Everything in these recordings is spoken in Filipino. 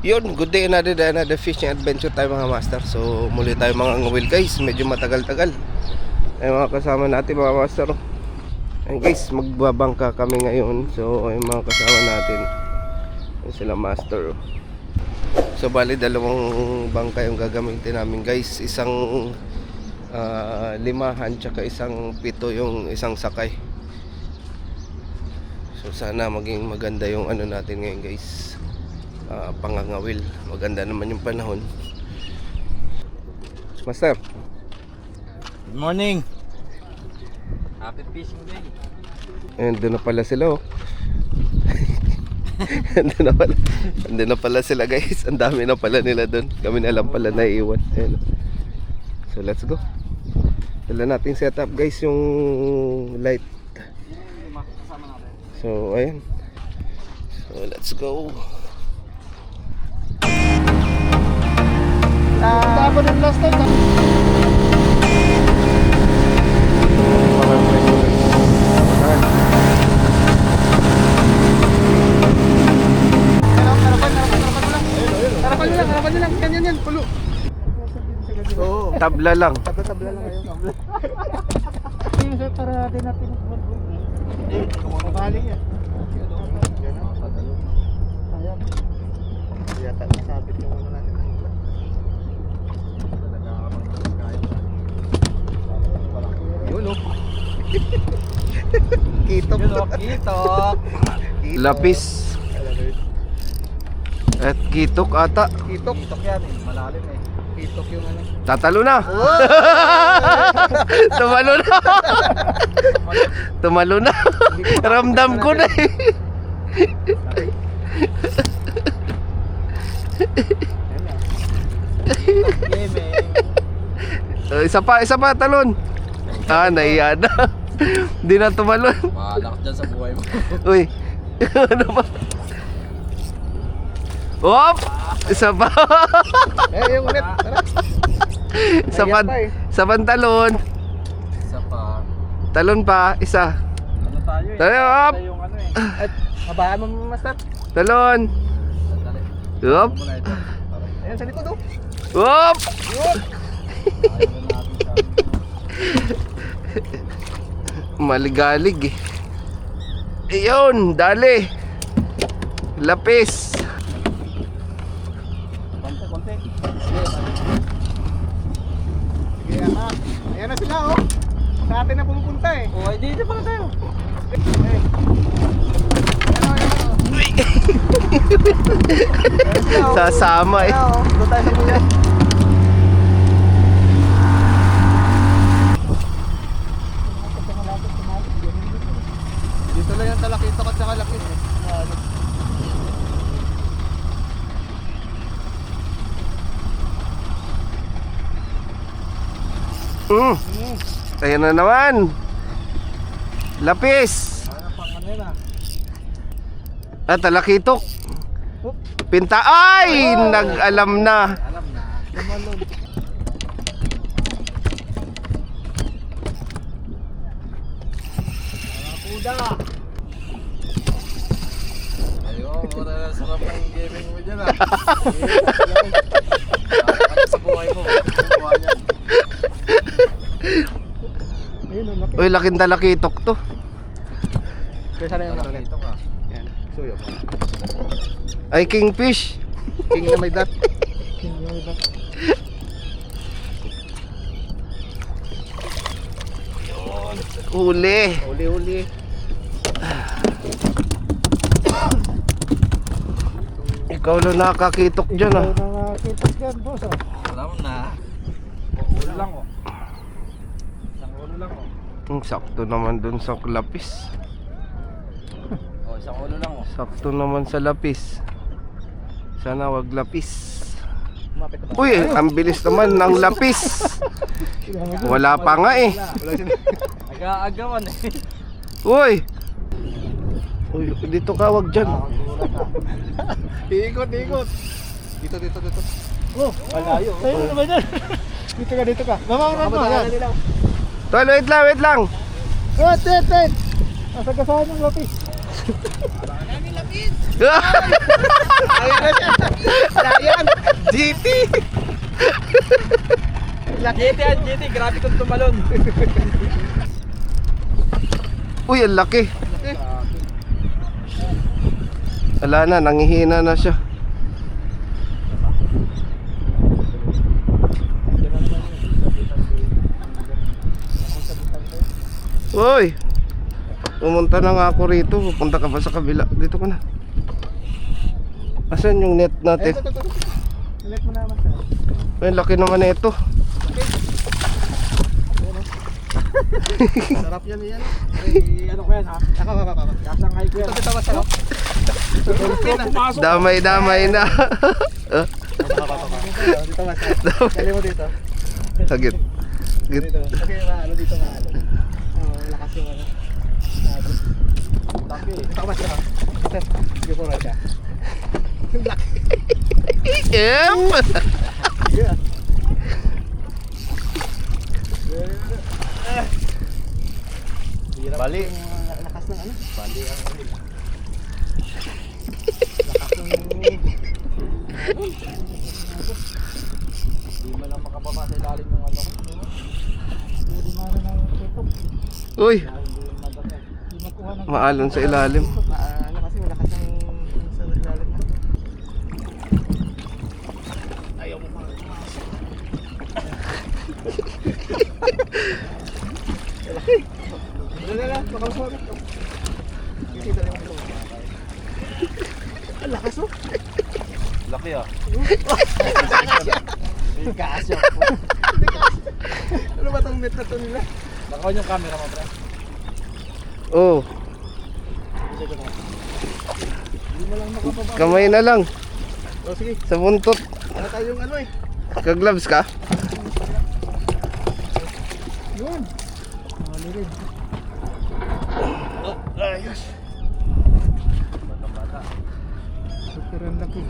Yun, good day, another fishing adventure tayo mga master. So muli tayo mga ngawil guys, medyo matagal-tagal. Ay mga kasama natin mga master. Ayun guys, magbabangka kami ngayon. So ay mga kasama natin, ayun sila master. So bali dalawang bangka yung gagamitin namin guys. Isang limahan tsaka isang pito yung isang sakay. So sana maging maganda yung ano natin ngayon guys, pangangawil. Maganda naman yung panahon. Master, good morning. Happy fishing day. doon na pala sila oh. Andun na pala sila guys. Ang dami na pala nila doon. Kami na lang pala naiiwan. Ayun. So let's go. Dala nating setup guys yung light. So ayun. So let's go. Tapos ng last time. Harapan nyo lang. Yan. Pulo. Oh, tabla lang. Tabla lang ngayon. Yung sir, para natin natin mag-vlog. Kumabaling yan. Ayan. Yata nasabit yung ano natin. Yun o. Kitok. Kitok. Lapis. At kitok ata. Kitok yan eh. Malalim eh. Kitok yung ano. Tatalo na. Tumalo na. Tumalo na. Ramdam ko na eh. Isa pa talon. Naiya na. Hindi na tumalon. Malak dyan sa buhay mo. Uy. Ano ba? Hop! Isa pa. Yung ulit. Sa pantalon. Isa pa. Talon pa, isa. Ano tayo eh? Tayo, hop! Yung ano eh. At mabaan mo master. Talon. Hop! Muna ito. Ayan sa likod oh. Hop! Maligalig eh. Ayun, dali. Lapis. Konti. Sige na. Ayan na sila oh. Sa atin na pumupunta eh. Oh, dito pala tayo. Sasama eh. Doon tayo sa kuya. Dito lang yung talakito at saka lakit eh. Ayan na naman. Lapis. Talakitok. Pinta. Ay! Nag-alam na. Alam na. Lumalon. Kuda. Ayun, wala na sarap ng gaming mo dyan ah. Sa buhay mo. Buhay yan. Uy, laking talakitok to. Kaya sana yung nakakita ka. Yan. Suyo. Ay, kingfish. King na may dat. King na may dat. Huli. Uli. Ikaw na nakakitok dyan ah. Nakakitok dyan boss ah. Alam na. Ulo lang oh. Isang ulo lang oh. Sakto naman dun sa lapis. Oh, isang ulo lang oh. Sakto naman sa lapis. Sana wag lapis. Lumapit na ba? Uy, ang bilis naman ng lapis. Wala pa nga eh. Aga-agawan eh. Uy. Uy, dito ka, wag dyan. Ikot. Dito. Oh, malayo. Ayun naman yan. Dito ka. Mamamunan mo. Tol, wait lang. Wait. Nasagasaan ng lapis. Ayun na siya. JT, grabe kong tumalon. Uy, ang laki. Wala na, nangihina na siya. Uy, pumunta na nga ako rito. Pupunta ka pa sa kabila. Dito ka na. Asan yung net natin? Ulit mo naman sir. Ay, laki naman na ito. Sarap yan yan. Ay, ano ko yan ha? Ako. Kasangay ko yan. Ito masarap. Pumasok. Damay-damay na. Dito masarap. Dali mo dito. Sagit. Dito. Kasi ano dito maalo. Lakas yung ano. Laki. Ito masarap. Sige po siya. Laki. Yep. Yeah. Bali. Lakas ng ano? Bali ang ano. Lakas ng Hindi mo lang makababa sa ilalim ng ano. Hindi mo na ng tutok. Uy, Hindi makuha ng maalon sa ilalim. ano kasi malakas ang sa ilalim na. Ayaw mo pa. Wala, baka masarap. Kita lang ito. Ang lakas oh. Laki ah. Bigas yun. Ano ba itong net na ito nila? Nakaon yung camera mo, bro. Oh, Hindi mo lang makapaba. kamay na lang. O sige, Sa buntot. wala tayong ano eh. Kagloves ka? Yun. Ano rin. Ayos. Super ang laki.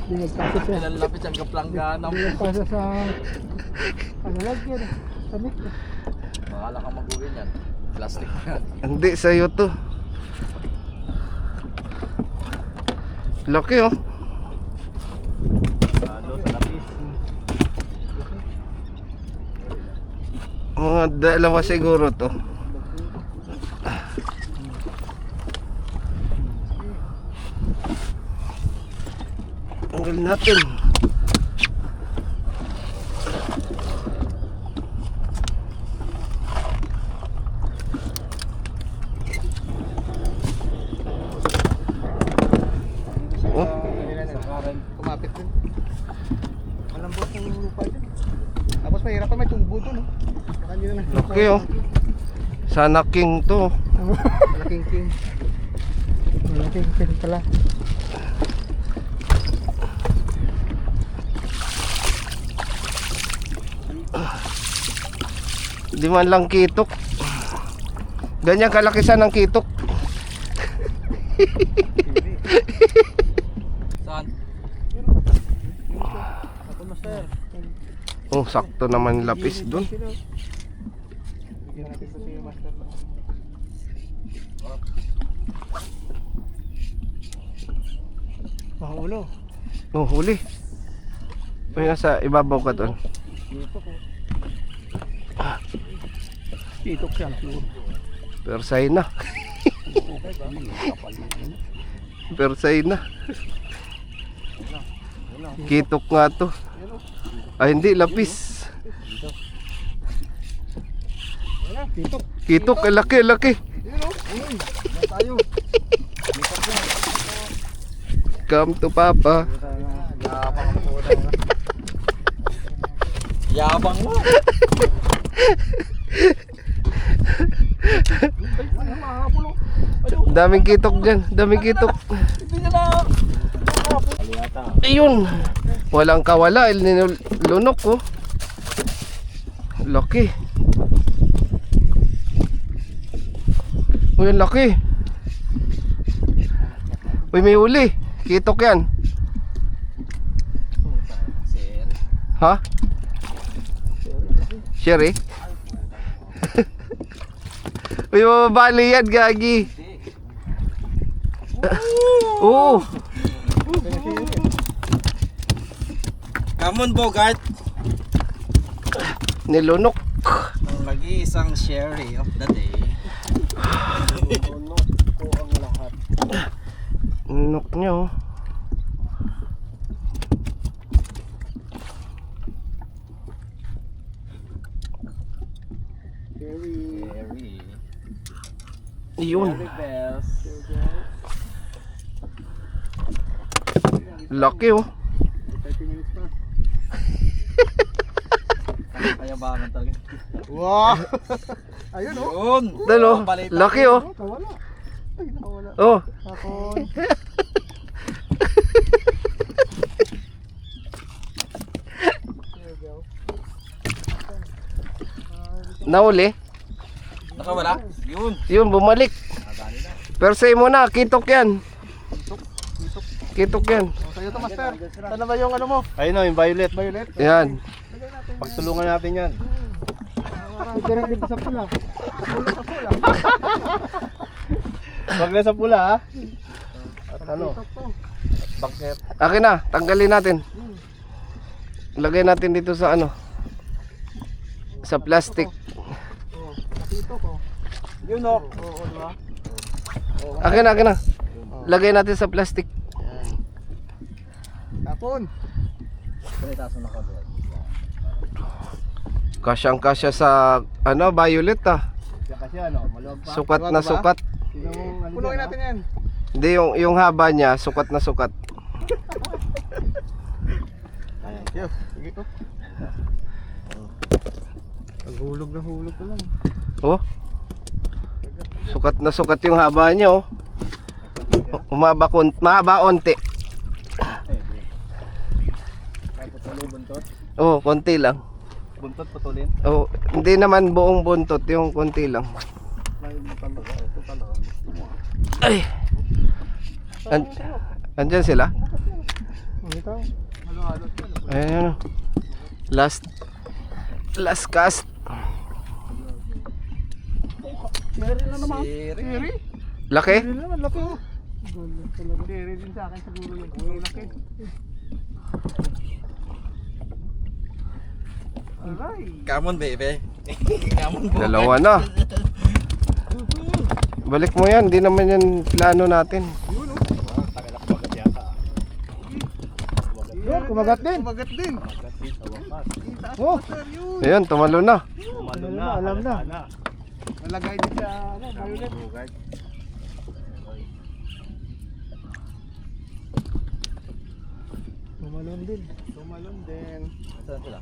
Hindi magpasa siya. Ilan lapit ang kaplanggana Hindi mo. magpasa sa... Ano lang yan eh. Sa mic. Makala ka mag-uwi yan. Plastic yan. Hindi, sa'yo to. Laki oh. Ano, sa lapis. Mga dalawa siguro to. Tanggal natin. Oh, Kumapit din. Malambot yung lupa dyan. Tapos mahirap pa may tubo doon. Saka hindi na laki oh. Sana king to. Malaking king. Malaking king pala. Di man lang kitok. Ganyan kalaki sana ng kitok. Saan? Ako master. Oh, sakto naman lapis dun. Bigyan natin sa siya master. Mahulo. Oh, huli. May nasa ibabaw ka dun. Dito ko. Pitok siya. Persay na. Persay na. Kitok nga to. Ay hindi, lapis. Pitok. Kitok, laki, laki. Tayo. Come to Papa. Yabang mo. Yabang mo. Daming kitok dyan, daming kitok. Hindi na na. Ayun. Walang kawala, nilunok ko. Laki. Uy, ang laki. Uy, may huli. Kitok yan. Sir. Ha? Sherry? Uy, mababali yan, gagi. Oo. Come on, Bogart. Nilunok. Nag-iisang sherry of the day. Lunok po ang lahat. Nilunok niya oh. Sherry. Yun. Sherry bells. Laki oh. 30 minutes pa. Kayabangan talaga. Wow! Ayun oh. Yun! Dalo. Laki oh. Oh, nawala. Ay, nawala. Oh. Takon. Nauli. Nakawala? Yun! Yun, bumalik. Nadali na. Pero say mo na, kitok yan. Kitok yan. Oh, sa'yo to, master. Saan na ba yung ano mo? Ayun o, yung violet. Violet? Yan. Pagtulungan natin yan. Direct dito sa pula. Sa pula. Wag na sa pula ha. At ano, bakit? Akin na, tanggalin natin. Lagay natin dito sa ano. Sa plastic. Nakito ko. Yun o. Oo, di ba? Akin na. Lagay natin sa plastic. Tapon. Pinitaso na kami. Kasyang kasya sa ano, violet ah. Yan kasi ano, maluwag pa. Sukat na sukat. Tingnan mo ano Punuin dyan, natin yan. Hindi, yung haba niya, sukat na sukat. ha? Ayan. Yo, sige to. Hulog na lang. Oh. Sukat na sukat yung haba niya oh. Mahaba onti. Putulin buntot. Oh, konti lang. Buntot putulin. Oh, hindi naman buong buntot, yung konti lang. Ay. Andyan sila? Ito. Halo-halo. Ayan. Last cast. Siri na naman. Sherry. Siri? Laki? Siri naman, laki oh. Siri din sa akin siguro yung kulay laki. Aray. Come on, baby. Come on, Dalawa na. Balik mo yan, di naman yan plano natin. Yun, kumagat din. Kumagat din. Oh, Ayan, tumalo na. Umalo na, alam na. halata nalagay din sa ano, violet. Tumalon din. Tumalon din. Saan sila?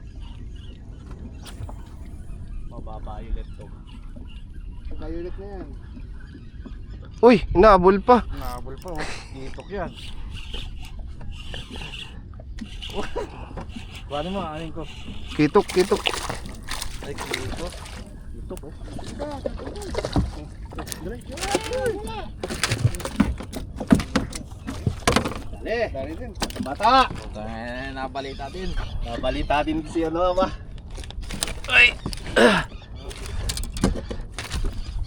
Mababa-violet to. Violet na yan. Uy, inaabol pa. Nabol pa oh. Itok yan. Paano mo, anin ko? Kitok. Ay, kito. Itok oh. Dali din. Mata! Nabalita din. Nabalita din si ano ba?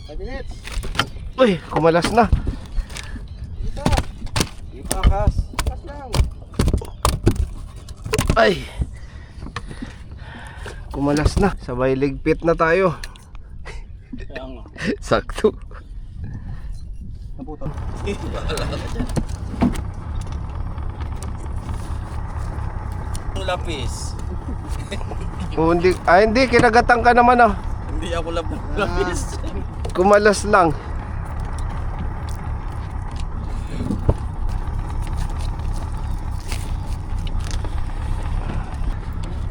5 minutes. Uy, kumalas na. Ipakas. Pas lang. Ay. Kumalas na. Sabay ligpit na tayo. Kaya nga. Sakto. Naputol. Lapis. Oh, hindi, kinagatan ka naman ah. Hindi ako lapis. Kumalas lang.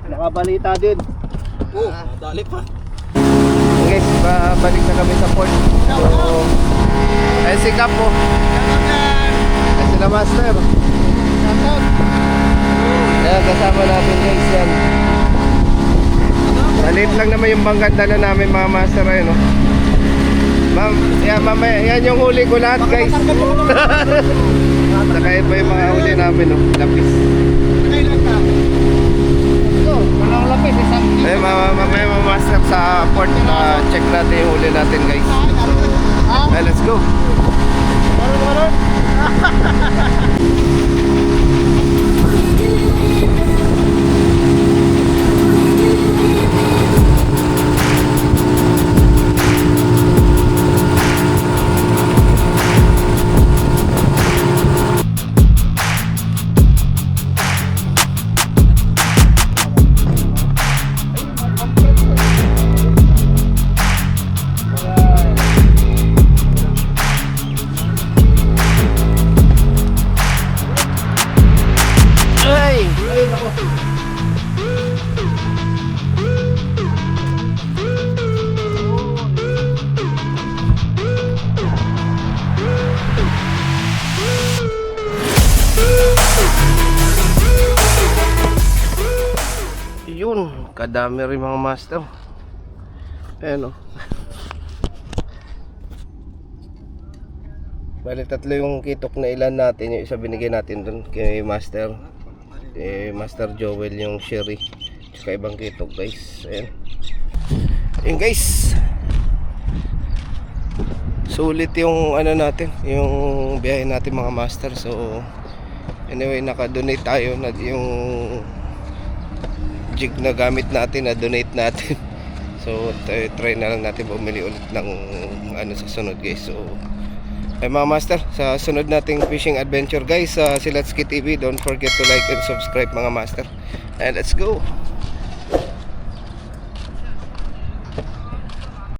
Nakabalita din. Oh, dali pa. Guys, balik na kami sa port. So, ay si Cap po. Ay sila master. Ayan, kasama natin guys yan. Maliit lang naman yung banggan dala namin mga master ayun oh. Ma'am, yan mamaya, yan yung huli ko lahat guys. Saka yun pa yung mga huli namin oh, lapis. Kailan ka? Ito, walang lapis. Isang Ayun, mamaya mga master sa port na check natin yung huli natin guys. So, ay, let's go. Ayun, kadami rin mga master. Ayan o. Bali tatlo yung kitok na ilan natin. Yung isa binigay natin dun kay Master. Master Joel yung sherry. Tsaka ibang kitok guys. Ayan. Ayan guys. Sulit yung ano natin. Yung biyahe natin mga master. So anyway, naka-donate tayo na yung jig na gamit natin, na donate natin. So try na lang natin bumili ulit ng ano sa sunod guys. So ay mga master, sa sunod nating fishing adventure guys, sa Silatski TV, don't forget to like and subscribe mga master. And let's go.